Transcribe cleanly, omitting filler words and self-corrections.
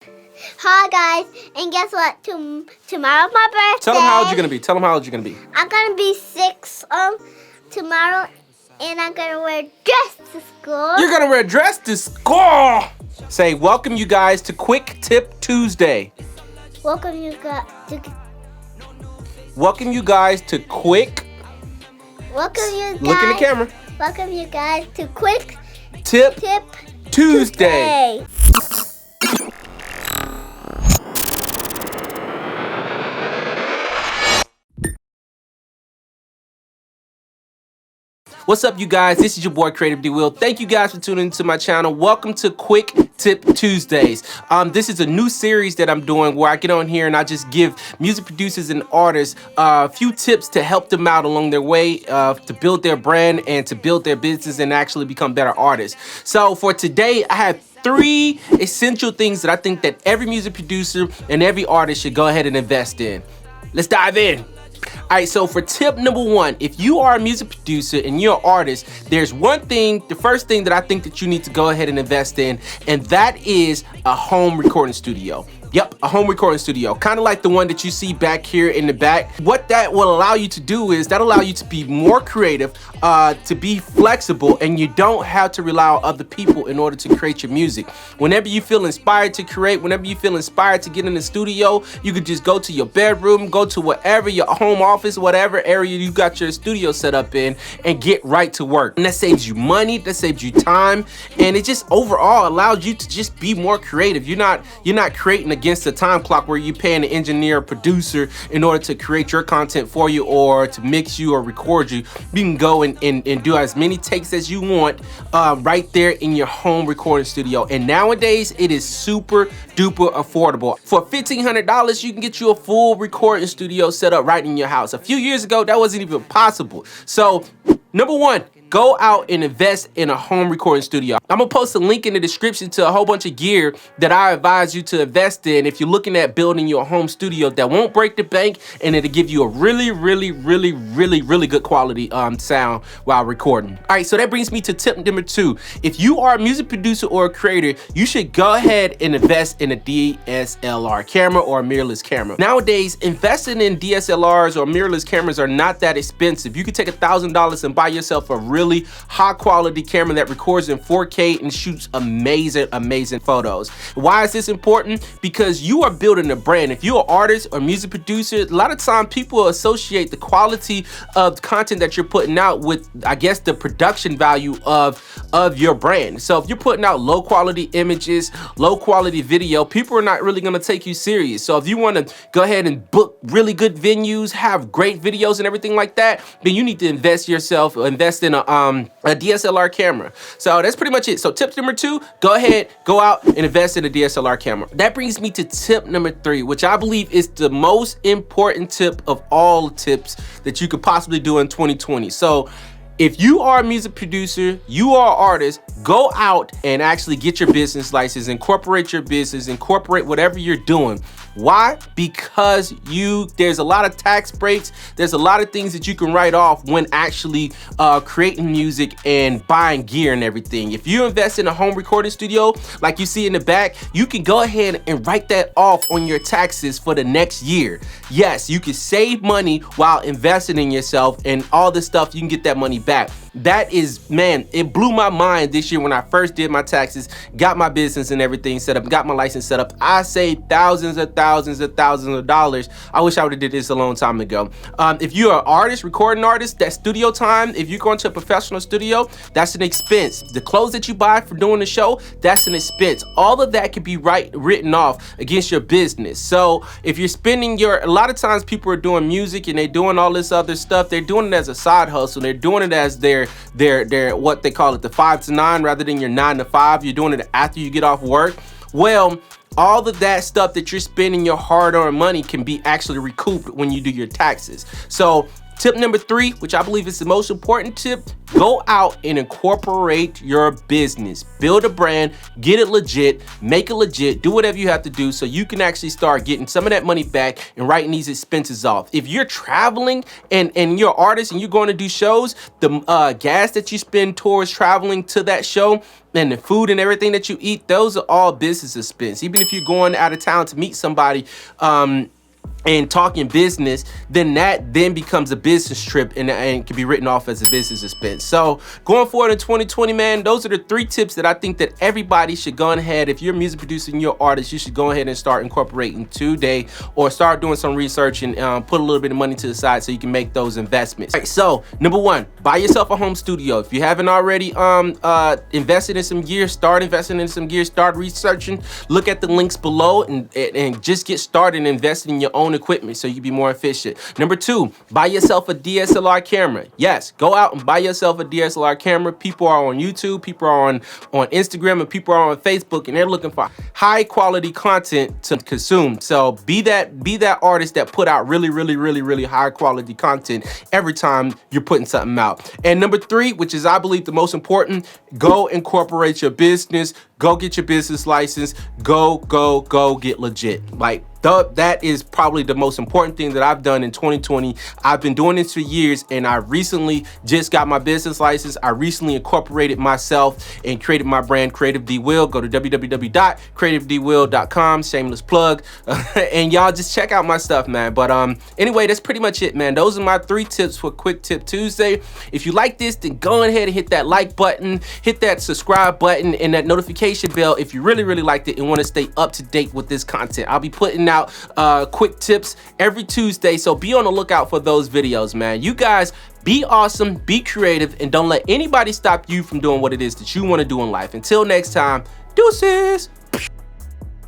Hi guys, and guess what? Tomorrow's my birthday. Tell them how old you're gonna be. Tell them how old you're gonna be. I'm gonna be 6 tomorrow, and I'm gonna wear a dress to school. You're gonna wear a dress to school. Say, welcome you guys to Quick Tip Tuesday. Welcome you guys to. Welcome you guys to Quick. Welcome you guys. Look in the camera. Welcome you guys to Quick Tip Tuesday. Tuesday. What's up, you guys? This is your boy Creative D Will. Thank you guys for tuning into my channel. Welcome to Quick Tip Tuesdays. This is a new series that I'm doing where I get on here and I just give music producers and artists a few tips to help them out along their way to build their brand and to build their business and actually become better artists. So for today, I have 3 essential things that I think that every music producer and every artist should go ahead and invest in. Let's dive in. All right, so for tip number 1, if you are a music producer and you're an artist, there's one thing, the first thing that I think that you need to go ahead and invest in, and that is a home recording studio. Yep, a home recording studio, kind of like the one that you see back here in the back. What that will allow you to do is that allow you to be more creative, to be flexible, and you don't have to rely on other people in order to create your music. Whenever you feel inspired to create, whenever you feel inspired to get in the studio, you could just go to your bedroom, go to whatever, your home office, whatever area you got your studio set up in, and get right to work. And that saves you money, that saves you time, and it just overall allows you to just be more creative. You're not creating against the time clock where you're paying an engineer or producer in order to create your content for you or to mix you or record you. You can go and do as many takes as you want right there in your home recording studio. And nowadays it is super duper affordable. For $1,500, you can get you a full recording studio set up right in your house. A few years ago, that wasn't even possible. So number 1, go out and invest in a home recording studio. I'm gonna post a link in the description to a whole bunch of gear that I advise you to invest in if you're looking at building your home studio that won't break the bank, and it'll give you a really good quality sound while recording. All right, so that brings me to tip number 2. If you are a music producer or a creator, you should go ahead and invest in a DSLR camera or a mirrorless camera. Nowadays, investing in DSLRs or mirrorless cameras are not that expensive. You can take $1,000 and buy yourself a really high quality camera that records in 4K and shoots amazing photos. Why is this important? Because you are building a brand. If you're an artist or music producer, a lot of time people associate the quality of content that you're putting out with, I guess, the production value of your brand. So if you're putting out low quality images, low quality video, people are not really gonna take you serious. So if you wanna go ahead and book really good venues, have great videos and everything like that, then you need to invest in a DSLR camera. So that's pretty much it. So tip number 2, go ahead, go out and invest in a DSLR camera. That brings me to tip number 3, which I believe is the most important tip of all tips that you could possibly do in 2020. So if you are a music producer, you are an artist, go out and actually get your business license, incorporate your business, incorporate whatever you're doing. Why? Because there's a lot of tax breaks, there's a lot of things that you can write off when actually creating music and buying gear and everything. If you invest in a home recording studio, like you see in the back, you can go ahead and write that off on your taxes for the next year. Yes, you can save money while investing in yourself and all this stuff, you can get that money back. That is, man, it blew my mind this year when I first did my taxes, got my business and everything set up, got my license set up. I saved thousands of dollars. I wish I would have did this a long time ago. If you're an artist, recording artist, that studio time, if you're going to a professional studio, that's an expense. The clothes that you buy for doing the show, that's an expense. All of that can be written off against your business. So if you're spending a lot of times people are doing music and they're doing all this other stuff, they're doing it as a side hustle. They're doing it as their what they call it, the 5 to 9 rather than your 9 to 5. You're doing it after you get off work. Well, all of that stuff that you're spending your hard-earned money can be actually recouped when you do your taxes. So Tip number 3, which I believe is the most important tip, go out and incorporate your business. Build a brand, get it legit, make it legit, do whatever you have to do so you can actually start getting some of that money back and writing these expenses off. If you're traveling and you're an artist and you're going to do shows, the gas that you spend towards traveling to that show and the food and everything that you eat, those are all business expense. Even if you're going out of town to meet somebody, and talking business, then that then becomes a business trip and can be written off as a business expense. So going forward in 2020, man, those are the 3 tips that I think that everybody should go ahead. If you're a music producer and you're an artist, you should go ahead and start incorporating today, or start doing some research and put a little bit of money to the side so you can make those investments. All right, so number 1, buy yourself a home studio. If you haven't already invested in some gear, start investing in some gear, start researching, look at the links below and just get started and invest in your own equipment so you can be more efficient. Number 2, buy yourself a DSLR camera. Yes, go out and buy yourself a DSLR camera. People are on YouTube, people are on Instagram, and people are on Facebook, and they're looking for high quality content to consume. So be that artist that put out really high quality content every time you're putting something out. And number 3, which is I believe the most important, go incorporate your business. Go get your business license. Go get legit. Like, that is probably the most important thing that I've done in 2020. I've been doing this for years, and I recently just got my business license. I recently incorporated myself and created my brand, Creative D Will. Go to www.creativedwill.com, shameless plug. And y'all just check out my stuff, man. But anyway, that's pretty much it, man. Those are my 3 tips for Quick Tip Tuesday. If you like this, then go ahead and hit that like button, hit that subscribe button, and that notification bell if you really liked it and want to stay up to date with this content. I'll be putting out quick tips every Tuesday, so be on the lookout for those videos, man. You guys be awesome, be creative, and don't let anybody stop you from doing what it is that you want to do in life. Until next time, deuces.